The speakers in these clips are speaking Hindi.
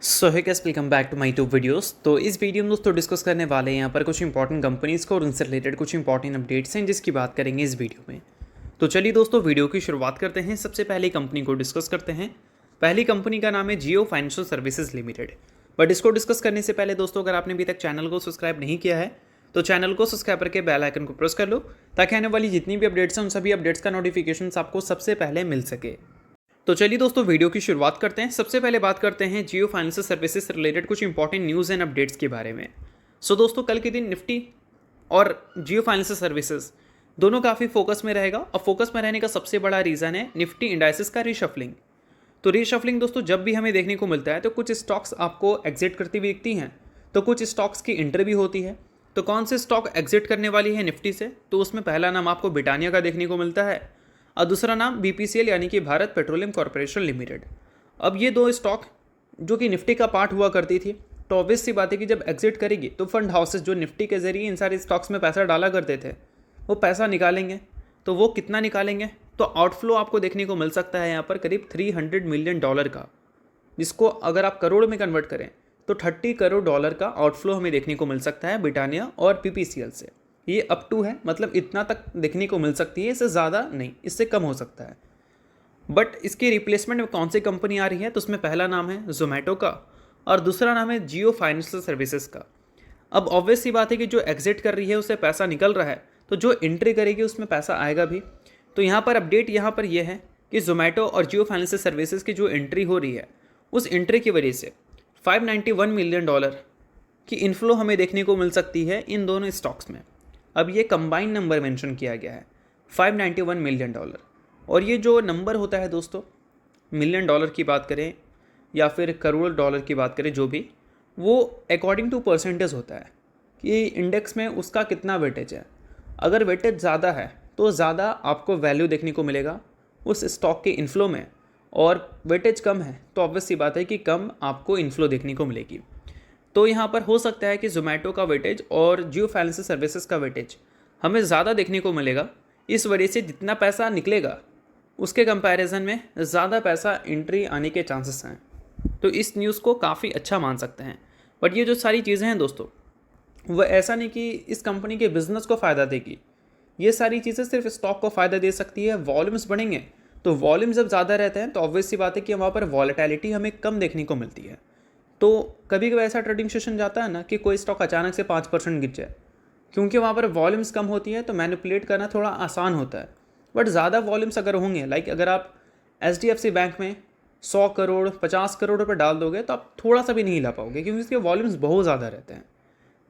So hi guys welcome back to my two videos. तो इस वीडियो में दोस्तों डिस्कस करने वाले हैं यहाँ पर कुछ इंपॉर्टेंट कंपनीज़ को और उनसे रिलेटेड कुछ इंपॉर्टेंट अपडेट्स हैं जिसकी बात करेंगे इस वीडियो में। तो चलिए दोस्तों वीडियो की शुरुआत करते हैं। सबसे पहली कंपनी को डिस्कस करते हैं। पहली कंपनी का नाम है जियो फाइनेंशियल सर्विसेज लिमिटेड। बट इसको डिस्कस करने से पहले दोस्तों अगर आपने अभी तक चैनल को सब्सक्राइब नहीं किया है तो चैनल को सब्सक्राइब करके बेल आइकन को प्रेस कर लो ताकि आने वाली जितनी भी अपडेट्स हैं उन सभी अपडेट्स का नोटिफिकेशन आपको सबसे पहले मिल सके। तो चलिए दोस्तों वीडियो की शुरुआत करते हैं। सबसे पहले बात करते हैं जियो फाइनेंशियल सर्विसेज से रिलेटेड कुछ इंपॉर्टेंट न्यूज़ एंड अपडेट्स के बारे में। सो दोस्तों कल के दिन निफ्टी और जियो फाइनेंशियल सर्विसेज दोनों काफ़ी फोकस में रहेगा और फोकस में रहने का सबसे बड़ा रीज़न है निफ्टी इंडाइसेस का रीशफलिंग। तो रीशफलिंग दोस्तों जब भी हमें देखने को मिलता है तो कुछ स्टॉक्स आपको एग्जिट करती हुई दिखती हैं तो कुछ स्टॉक्स की एंट्री भी होती है। तो कौन से स्टॉक एग्जिट करने वाली है निफ्टी से, तो उसमें पहला नाम आपको ब्रिटानिया का देखने को मिलता है और दूसरा नाम बीपीसीएल यानी कि भारत पेट्रोलियम कॉर्पोरेशन लिमिटेड। अब ये दो स्टॉक जो कि निफ्टी का पार्ट हुआ करती थी, तो ऑब्वियस सी बात है कि जब एग्जिट करेगी तो फंड हाउसेस जो निफ्टी के जरिए इन सारे स्टॉक्स में पैसा डाला करते थे वो पैसा निकालेंगे। तो वो कितना निकालेंगे, तो आउटफ्लो आपको देखने को मिल सकता है यहाँ पर करीब $300 मिलियन का, जिसको अगर आप करोड़ में कन्वर्ट करें तो $30 करोड़ का आउटफ्लो हमें देखने को मिल सकता है ब्रिटानिया और बीपीसीएल से। ये अप टू है, मतलब इतना तक देखने को मिल सकती है, इससे ज़्यादा नहीं, इससे कम हो सकता है। बट इसके रिप्लेसमेंट में कौन सी कंपनी आ रही है, तो उसमें पहला नाम है जोमेटो का और दूसरा नाम है जियो फाइनेंशियल सर्विसेज का। अब ऑब्वियस सी बात है कि जो एग्जिट कर रही है उससे पैसा निकल रहा है, तो जो एंट्री करेगी उसमें पैसा आएगा भी। तो यहाँ पर अपडेट यहाँ पर यह है कि जोमेटो और जियो फाइनेंशियल सर्विसेज की जो एंट्री हो रही है उस एंट्री की वजह से $591 मिलियन की इन्फ्लो हमें देखने को मिल सकती है इन दोनों स्टॉक्स में। अब ये कंबाइंड नंबर मेंशन किया गया है $591 मिलियन। और ये जो नंबर होता है दोस्तों, मिलियन डॉलर की बात करें या फिर करोड़ डॉलर की बात करें, जो भी, वो अकॉर्डिंग टू परसेंटेज होता है कि इंडेक्स में उसका कितना वेटेज है। अगर वेटेज ज़्यादा है तो ज़्यादा आपको वैल्यू देखने को मिलेगा उस स्टॉक के इन्फ्लो में, और वेटेज कम है तो ऑब्वियस सी बात है कि कम आपको इन्फ्लो देखने को मिलेगी। तो यहाँ पर हो सकता है कि जोमेटो का वेटेज और जियो फाइनेंशियल सर्विसेज का वेटेज हमें ज़्यादा देखने को मिलेगा। इस वजह से जितना पैसा निकलेगा उसके कंपैरिजन में ज़्यादा पैसा एंट्री आने के चांसेस हैं। तो इस न्यूज़ को काफ़ी अच्छा मान सकते हैं। बट ये जो सारी चीज़ें हैं दोस्तों, वह ऐसा नहीं कि इस कंपनी के बिज़नेस को फ़ायदा देगी। ये सारी चीज़ें सिर्फ स्टॉक को फ़ायदा दे सकती है। वॉल्यूम्स बढ़ेंगे तो वॉल्यूम जब ज़्यादा रहते हैं तो ऑब्वियस सी बात है कि वहाँ पर वॉलेटिलिटी हमें कम देखने को मिलती है। तो कभी कभी ऐसा ट्रेडिंग सेशन जाता है ना कि कोई स्टॉक अचानक से 5% गिर जाए, क्योंकि वहाँ पर वॉल्यूम्स कम होती है तो मैनिपुलेट करना थोड़ा आसान होता है। बट ज़्यादा वॉल्यूम्स अगर होंगे, लाइक अगर आप HDFC बैंक में 100 करोड़ 50 करोड़ रुपये डाल दोगे तो आप थोड़ा सा भी नहीं ला पाओगे, क्योंकि इसके वॉल्यूम्स बहुत ज़्यादा रहते हैं।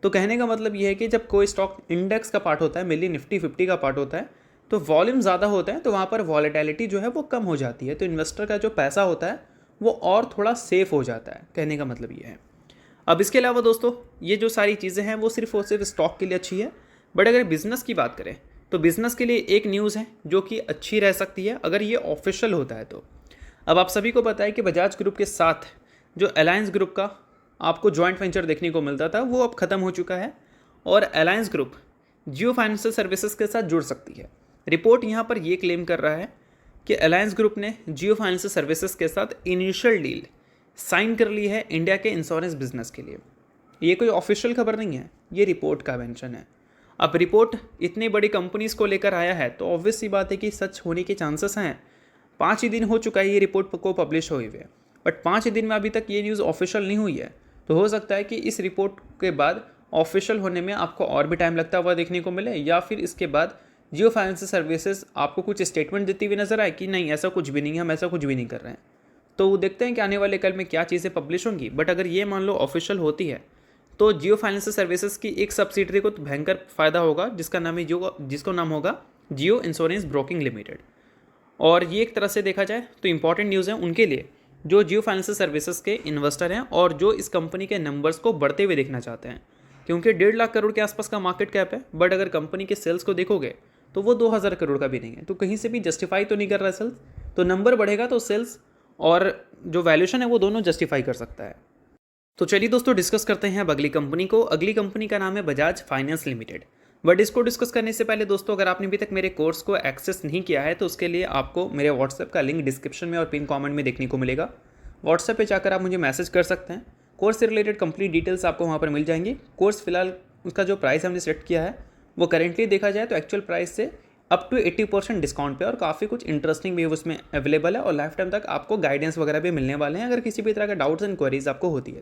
तो कहने का मतलब ये है कि जब कोई स्टॉक इंडेक्स का पार्ट होता है, मेनली निफ्टी 50 का पार्ट होता है, तो वॉल्यूम ज़्यादा होता है तो वहाँ पर वॉलेटिलिटी जो है वो कम हो जाती है। तो इन्वेस्टर का जो पैसा होता है वो और थोड़ा सेफ हो जाता है, कहने का मतलब ये है। अब इसके अलावा दोस्तों ये जो सारी चीज़ें हैं वो सिर्फ और सिर्फ स्टॉक के लिए अच्छी है। बट अगर बिज़नेस की बात करें तो बिज़नेस के लिए एक न्यूज़ है जो कि अच्छी रह सकती है अगर ये ऑफिशियल होता है तो। अब आप सभी को पता है कि बजाज ग्रुप के साथ जो अलायंस ग्रुप का आपको जॉइंट वेंचर देखने को मिलता था वो अब ख़त्म हो चुका है और अलायंस ग्रुप जियो फाइनेंशियल सर्विसेज के साथ जुड़ सकती है। रिपोर्ट यहाँ पर ये क्लेम कर रहा है कि अलायंस ग्रुप ने जियो फाइनेंशियल सर्विसेज के साथ इनिशियल डील साइन कर ली है इंडिया के इंश्योरेंस बिजनेस के लिए। ये कोई ऑफिशियल खबर नहीं है, ये रिपोर्ट का मेंशन है। अब रिपोर्ट इतनी बड़ी कंपनीज़ को लेकर आया है तो ऑब्वियस सी बात है कि सच होने के चांसेस हैं। 5 ही दिन हो चुका है ये रिपोर्ट को पब्लिश हुए हुए, बट 5 ही दिन में अभी तक ये न्यूज़ ऑफिशियल नहीं हुई है। तो हो सकता है कि इस रिपोर्ट के बाद ऑफिशियल होने में आपको और भी टाइम लगता हुआ देखने को मिले, या फिर इसके बाद जियो फाइनेंशियल सर्विसेज आपको कुछ स्टेटमेंट देती हुई नजर आए कि नहीं ऐसा कुछ भी नहीं है, हम ऐसा कुछ भी नहीं कर रहे हैं। तो देखते हैं कि आने वाले कल में क्या चीज़ें पब्लिश होंगी। बट अगर ये मान लो ऑफिशियल होती है तो जियो फाइनेंशियल सर्विसेज की एक सब्सिडरी को तो भयंकर फ़ायदा होगा जिसका नाम है जिसको नाम होगा जियो इंश्योरेंस ब्रोकिंग लिमिटेड। और ये एक तरह से देखा जाए तो इंपॉर्टेंट न्यूज़ है उनके लिए जो जियो फाइनेंशियल सर्विसेज के इन्वेस्टर हैं और जो इस कंपनी के नंबर्स को बढ़ते हुए देखना चाहते हैं, क्योंकि 1.5 लाख करोड़ के आसपास का मार्केट कैप है। बट अगर कंपनी के सेल्स को देखोगे तो वो 2000 करोड़ का भी नहीं है, तो कहीं से भी जस्टिफाई तो नहीं कर रहा है सेल्स। तो नंबर बढ़ेगा तो सेल्स और जो वैल्यूएशन है वो दोनों जस्टिफाई कर सकता है। तो चलिए दोस्तों डिस्कस करते हैं अब अगली कंपनी को। अगली कंपनी का नाम है बजाज फाइनेंस लिमिटेड। बट इसको डिस्कस करने से पहले दोस्तों अगर आपने अभी तक मेरे कोर्स को एक्सेस नहीं किया है तो उसके लिए आपको मेरे व्हाट्सएप का लिंक डिस्क्रिप्शन में और पिन कमेंट में देखने को मिलेगा। व्हाट्सएप पे जाकर आप मुझे मैसेज कर सकते हैं। कोर्स से रिलेटेड कंप्लीट डिटेल्स आपको वहाँ पर मिल जाएंगी। कोर्स फिलहाल उसका जो प्राइस हमने सेट किया है वो करेंटली देखा जाए तो एक्चुअल प्राइस से अप टू 80% डिस्काउंट पे, और काफ़ी कुछ इंटरेस्टिंग भी उसमें अवेलेबल है, और लाइफ टाइम तक आपको गाइडेंस वगैरह भी मिलने वाले हैं अगर किसी भी तरह का डाउट्स एंड क्वेरीज आपको होती है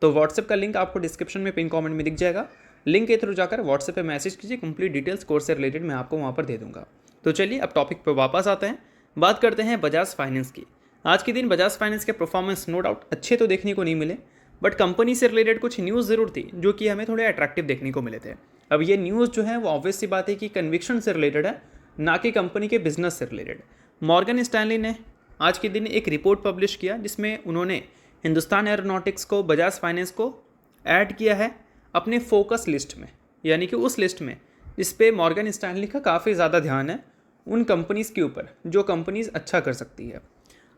तो व्हाट्सएप का लिंक आपको डिस्क्रिप्शन में पिन कमेंट में दिख जाएगा। लिंक के थ्रू जाकर व्हाट्सएप पे मैसेज कीजिए, कंप्लीट डिटेल्स कोर्स से रिलेटेड मैं आपको वहाँ पर दे दूँगा। तो चलिए अब टॉपिक पर वापस आते हैं, बात करते हैं बजाज फाइनेंस की। आज के दिन बजाज फाइनेंस के परफॉर्मेंस नो डाउट अच्छे तो देखने को नहीं मिले, बट कंपनी से रिलेटेड कुछ न्यूज़ ज़रूर थी जो कि हमें थोड़े अट्रैक्टिव देखने को मिले थे। अब ये न्यूज़ जो है वो ऑब्वियस सी बात है कि कन्विक्शन से रिलेटेड है, ना कि कंपनी के बिजनेस से रिलेटेड। मॉर्गन स्टैनली ने आज के दिन एक रिपोर्ट पब्लिश किया जिसमें उन्होंने हिंदुस्तान एरोनॉटिक्स को, बजाज फाइनेंस को ऐड किया है अपने फोकस लिस्ट में, यानी कि उस लिस्ट में जिस पे मॉर्गन स्टैनली का काफ़ी ज़्यादा ध्यान है उन कंपनीज़ के ऊपर जो कंपनीज़ अच्छा कर सकती है।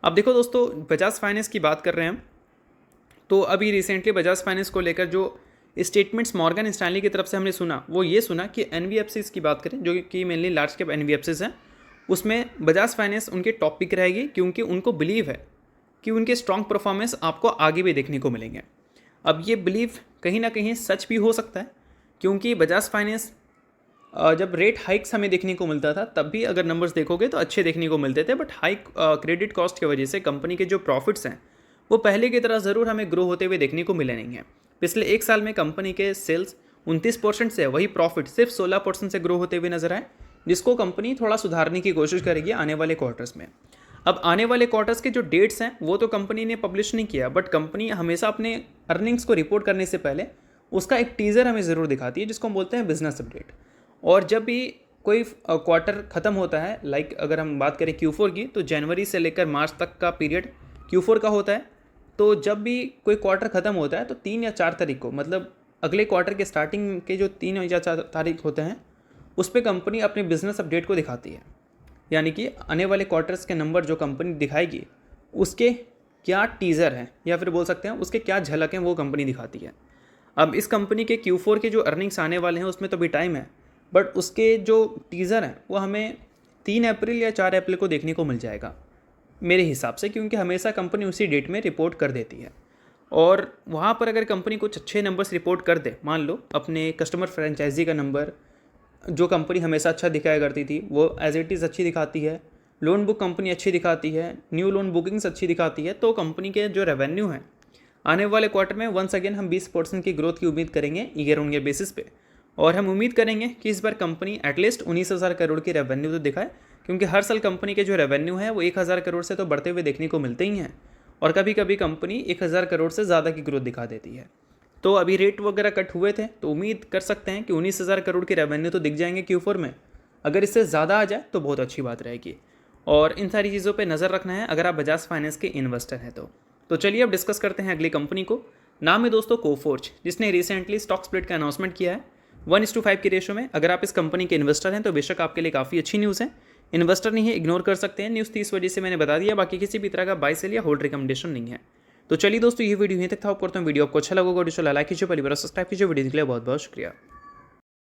अब देखो दोस्तों, बजाज फाइनेंस की बात कर रहे हैं हम, तो अभी रिसेंटली बजाज फाइनेंस को लेकर जो स्टेटमेंट्स मॉर्गन स्टैनली की तरफ से हमने सुना वो ये सुना कि एनबीएफसीज़ की बात करें जो कि मेनली लार्ज कैप एनबीएफसीज़ हैं, उसमें बजाज फाइनेंस उनके टॉप पिक रहेगी, क्योंकि उनको बिलीव है कि उनके स्ट्रॉन्ग परफॉर्मेंस आपको आगे भी देखने को मिलेंगे। अब ये बिलीव कहीं ना कहीं सच भी हो सकता है, क्योंकि बजाज फाइनेंस जब रेट हाइक्स हमें देखने को मिलता था तब भी अगर नंबर्स देखोगे तो अच्छे देखने को मिलते थे, बट हाइक क्रेडिट कॉस्ट की वजह से कंपनी के जो प्रॉफिट्स हैं वो पहले की तरह ज़रूर हमें ग्रो होते हुए देखने को मिले नहीं हैं। पिछले एक साल में कंपनी के सेल्स 29% से वही प्रॉफिट सिर्फ 16% से ग्रो होते हुए नजर आए, जिसको कंपनी थोड़ा सुधारने की कोशिश करेगी आने वाले क्वार्टर्स में। अब आने वाले क्वार्टर्स के जो डेट्स हैं वो तो कंपनी ने पब्लिश नहीं किया, बट कंपनी हमेशा अपने अर्निंग्स को रिपोर्ट करने से पहले उसका एक टीज़र हमें ज़रूर दिखाती है जिसको हम बोलते हैं बिजनेस अपडेट। और जब भी कोई क्वार्टर ख़त्म होता है, लाइक अगर हम बात करें Q4 की, तो जनवरी से लेकर मार्च तक का पीरियड Q4 का होता है। तो जब भी कोई क्वार्टर ख़त्म होता है तो 3 या 4 तारीख को, मतलब अगले क्वार्टर के स्टार्टिंग के जो 3 या 4 तारीख होते हैं उस पर कंपनी अपने बिजनेस अपडेट को दिखाती है, यानी कि आने वाले क्वार्टर्स के नंबर जो कंपनी दिखाएगी उसके क्या टीज़र हैं, या फिर बोल सकते हैं उसके क्या झलक हैं, वो कंपनी दिखाती है। अब इस कंपनी के Q4 के जो अर्निंग्स आने वाले हैं उसमें तो भी टाइम है, बट उसके जो टीज़र हैं वो हमें 3 अप्रैल या 4 अप्रैल को देखने को मिल जाएगा मेरे हिसाब से, क्योंकि हमेशा कंपनी उसी डेट में रिपोर्ट कर देती है। और वहाँ पर अगर कंपनी कुछ अच्छे नंबर्स रिपोर्ट कर दे, मान लो अपने कस्टमर फ्रेंचाइजी का नंबर जो कंपनी हमेशा अच्छा दिखाया करती थी वो एज इट इज़ अच्छी दिखाती है, लोन बुक कंपनी अच्छी दिखाती है, न्यू लोन बुकिंग्स अच्छी दिखाती है, तो कंपनी के जो रेवेन्यू है आने वाले क्वार्टर में वंस अगेन हम 20% की ग्रोथ की उम्मीद करेंगे ईयर ऑन ईयर बेसिस पे। और हम उम्मीद करेंगे कि इस बार कंपनी एटलीस्ट 19,000 करोड़ की रेवेन्यू तो दिखाए, क्योंकि हर साल कंपनी के जो रेवेन्यू है वो 1,000 करोड़ से तो बढ़ते हुए देखने को मिलते ही हैं, और कभी कभी कंपनी 1,000 करोड़ से ज़्यादा की ग्रोथ दिखा देती है। तो अभी रेट वगैरह कट हुए थे तो उम्मीद कर सकते हैं कि 19,000 करोड़ की रेवेन्यू तो दिख जाएंगे Q4 में। अगर इससे ज़्यादा आ जाए तो बहुत अच्छी बात रहेगी, और इन सारी चीज़ों पे नज़र रखना है अगर आप बजाज फाइनेंस के इन्वेस्टर हैं तो चलिए अब डिस्कस करते हैं अगली कंपनी को। नाम है दोस्तों कोफोर्ज, जिसने रिसेंटली स्टॉक स्प्लिट का अनाउंसमेंट किया है 1:5 के रेशो में। अगर आप इस कंपनी के इन्वेस्टर हैं तो बेशक आपके लिए काफ़ी अच्छी न्यूज़ है। इन्वेस्टर नहीं है, इग्नोर कर सकते हैं, न्यूज़ थी इस वजह से मैंने बता दिया, बाकी किसी भी तरह का बाय सेल या होल्ड रिकमेंडेशन नहीं है। तो चलिए दोस्तों, ये वीडियो यहीं तक था। करता हूँ वीडियो आपको अच्छा लगा, लाइक कीजिए, पहली बार सब्सक्राइब कीजिए। वीडियो के लिए बहुत बहुत शुक्रिया।